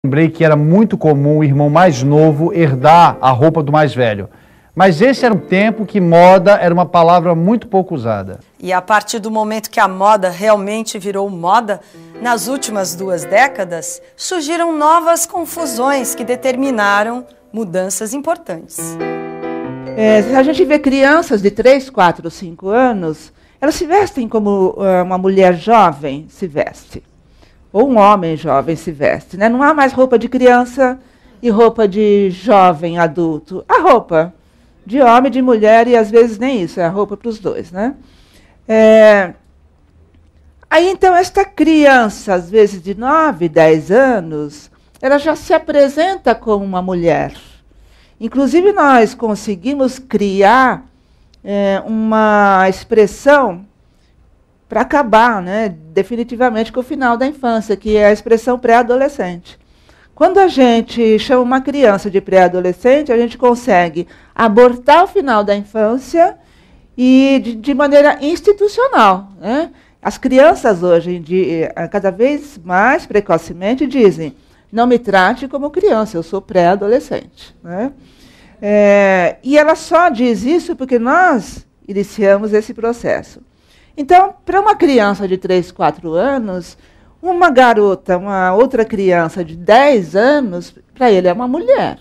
Lembrei que era muito comum o irmão mais novo herdar a roupa do mais velho. Mas esse era um tempo que moda era uma palavra muito pouco usada. E a partir do momento que a moda realmente virou moda, nas últimas 2 décadas, surgiram novas confusões que determinaram mudanças importantes. A gente vê crianças de 3, 4, 5 anos, elas se vestem como uma mulher jovem se veste. Ou um homem jovem se veste, né? Não há mais roupa de criança e roupa de jovem adulto. Há roupa de homem, de mulher, e às vezes nem isso, é a roupa para os dois, né? Aí, então, esta criança, às vezes de 9, 10 anos, ela já se apresenta como uma mulher. Inclusive, nós conseguimos criar uma expressão para acabar, né, definitivamente com o final da infância, que é a expressão pré-adolescente. Quando a gente chama uma criança de pré-adolescente, a gente consegue abortar o final da infância e de maneira institucional, né? As crianças hoje, cada vez mais precocemente, dizem: não me trate como criança, eu sou pré-adolescente, né? E ela só diz isso porque nós iniciamos esse processo. Então, para uma criança de 3, 4 anos, uma garota, uma outra criança de 10 anos, para ele é uma mulher.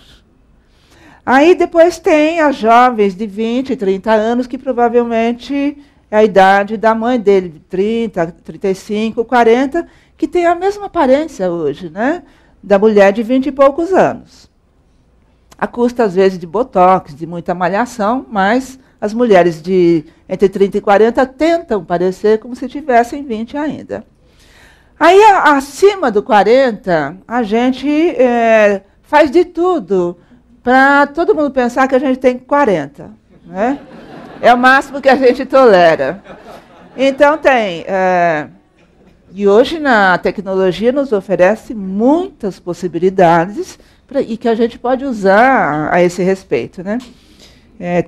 Aí depois tem as jovens de 20, 30 anos, que provavelmente é a idade da mãe dele, 30, 35, 40, que tem a mesma aparência hoje, né, da mulher de 20 e poucos anos. A custa, às vezes, de botox, de muita malhação, mas as mulheres de entre 30 e 40 tentam parecer como se tivessem 20 ainda. Aí, acima do 40, a gente faz de tudo para todo mundo pensar que a gente tem 40. Né? É o máximo que a gente tolera. Então, e hoje a tecnologia nos oferece muitas possibilidades e que a gente pode usar a esse respeito, né?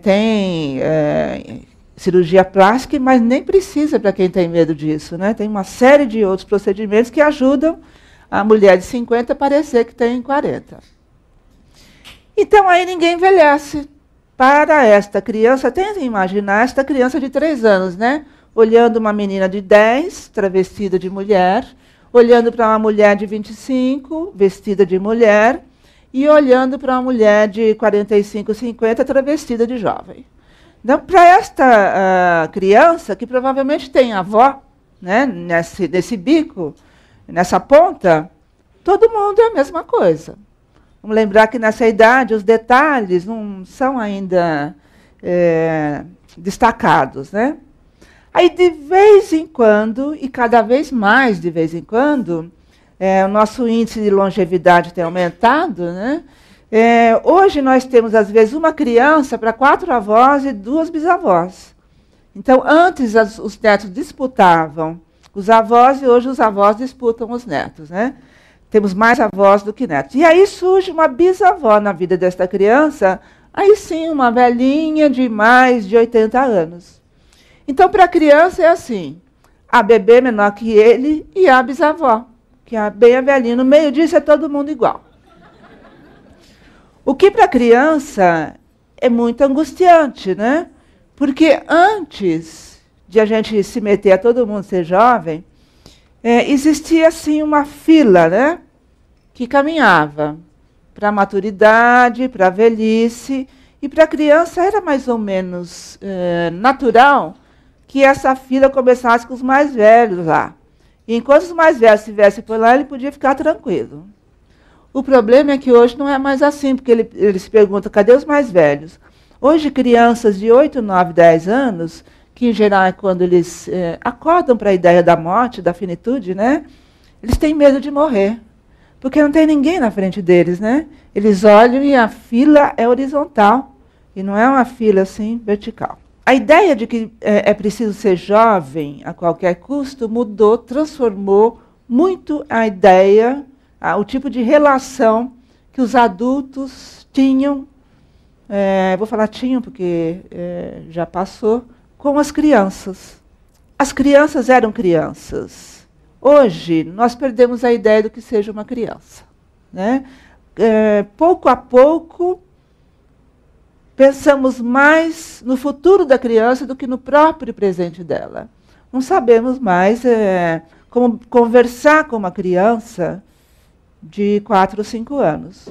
Tem cirurgia plástica, mas nem precisa para quem tem medo disso, né? Tem uma série de outros procedimentos que ajudam a mulher de 50 a parecer que tem 40. Então, aí ninguém envelhece. Para esta criança, tentem imaginar esta criança de 3 anos, né? Olhando uma menina de 10, travestida de mulher, olhando para uma mulher de 25, vestida de mulher, e olhando para uma mulher de 45, 50, travestida de jovem. Então, para esta criança, que provavelmente tem avó, né, nesse bico, nessa ponta, todo mundo é a mesma coisa. Vamos lembrar que nessa idade os detalhes não são ainda destacados, né? Aí, de vez em quando, e cada vez mais de vez em quando, o nosso índice de longevidade tem aumentado, né? Hoje nós temos, às vezes, uma criança para 4 avós e 2 bisavós. Então, antes os netos disputavam os avós e hoje os avós disputam os netos, né? Temos mais avós do que netos. E aí surge uma bisavó na vida desta criança, aí sim, uma velhinha de mais de 80 anos. Então, para a criança é assim, a bebê menor que ele e a bisavó, que é bem a velhinha. No meio disso é todo mundo igual. O que para a criança é muito angustiante, né? Porque antes de a gente se meter a todo mundo ser jovem, existia assim uma fila, né? Que caminhava para a maturidade, para a velhice, e para a criança era mais ou menos natural que essa fila começasse com os mais velhos lá. E enquanto os mais velhos estivessem por lá, ele podia ficar tranquilo. O problema é que hoje não é mais assim, porque ele se pergunta, cadê os mais velhos? Hoje, crianças de 8, 9, 10 anos, que em geral é quando eles acordam para a ideia da morte, da finitude, né? Eles têm medo de morrer, porque não tem ninguém na frente deles, né? Eles olham e a fila é horizontal, e não é uma fila assim vertical. A ideia de que é preciso ser jovem a qualquer custo mudou, transformou muito a ideia, o tipo de relação que os adultos tinham, vou falar tinham porque já passou, com as crianças. As crianças eram crianças. Hoje, nós perdemos a ideia do que seja uma criança. né? Pouco a pouco, pensamos mais no futuro da criança do que no próprio presente dela. Não sabemos mais como conversar com uma criança de 4 ou 5 anos.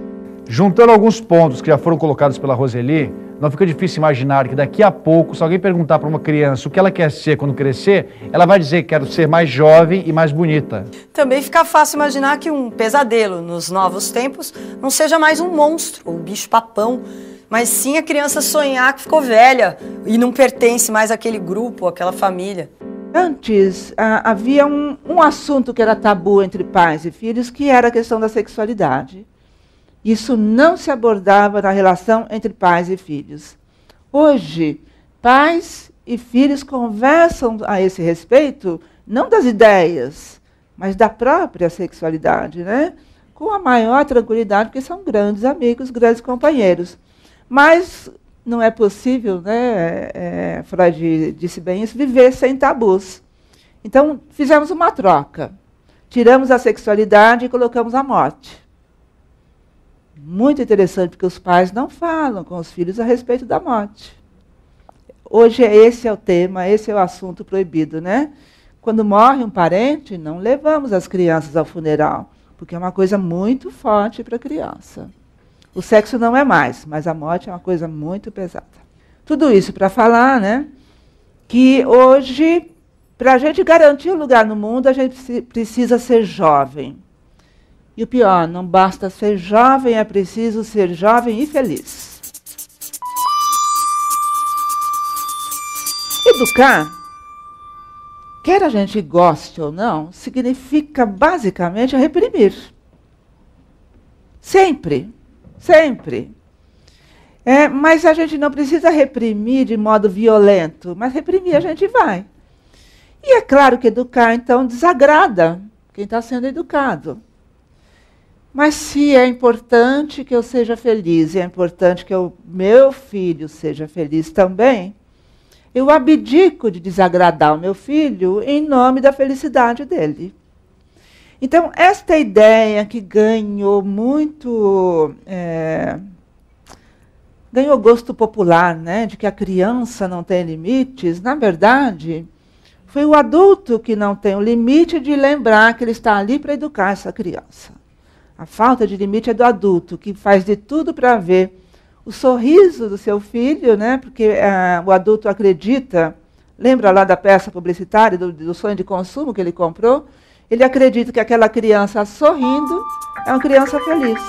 Juntando alguns pontos que já foram colocados pela Roseli, não fica difícil imaginar que daqui a pouco, se alguém perguntar para uma criança o que ela quer ser quando crescer, ela vai dizer que quero ser mais jovem e mais bonita. Também fica fácil imaginar que um pesadelo nos novos tempos não seja mais um monstro ou um bicho-papão, mas sim a criança sonhar que ficou velha e não pertence mais àquele grupo, àquela família. Antes, havia um assunto que era tabu entre pais e filhos, que era a questão da sexualidade. Isso não se abordava na relação entre pais e filhos. Hoje, pais e filhos conversam a esse respeito, não das ideias, mas da própria sexualidade, né? Com a maior tranquilidade, porque são grandes amigos, grandes companheiros. Mas não é possível, né? Freud disse bem isso, viver sem tabus. Então, fizemos uma troca. Tiramos a sexualidade e colocamos a morte. Muito interessante, porque os pais não falam com os filhos a respeito da morte. Hoje esse é o tema, esse é o assunto proibido, né? Quando morre um parente, não levamos as crianças ao funeral, porque é uma coisa muito forte para a criança. O sexo não é mais, mas a morte é uma coisa muito pesada. Tudo isso para falar, né, que hoje, para a gente garantir um lugar no mundo, a gente precisa ser jovem. E o pior, não basta ser jovem, é preciso ser jovem e feliz. Educar, quer a gente goste ou não, significa basicamente reprimir. Sempre, sempre. Mas a gente não precisa reprimir de modo violento, mas reprimir a gente vai. E é claro que educar, então, desagrada quem está sendo educado. Mas se é importante que eu seja feliz, e é importante que o meu filho seja feliz também, eu abdico de desagradar o meu filho em nome da felicidade dele. Então, esta ideia que ganhou muito... ganhou gosto popular, né, de que a criança não tem limites, na verdade, foi o adulto que não tem o limite de lembrar que ele está ali para educar essa criança. A falta de limite é do adulto, que faz de tudo para ver o sorriso do seu filho, né? Porque o adulto acredita, lembra lá da peça publicitária, do sonho de consumo que ele comprou? Ele acredita que aquela criança sorrindo é uma criança feliz.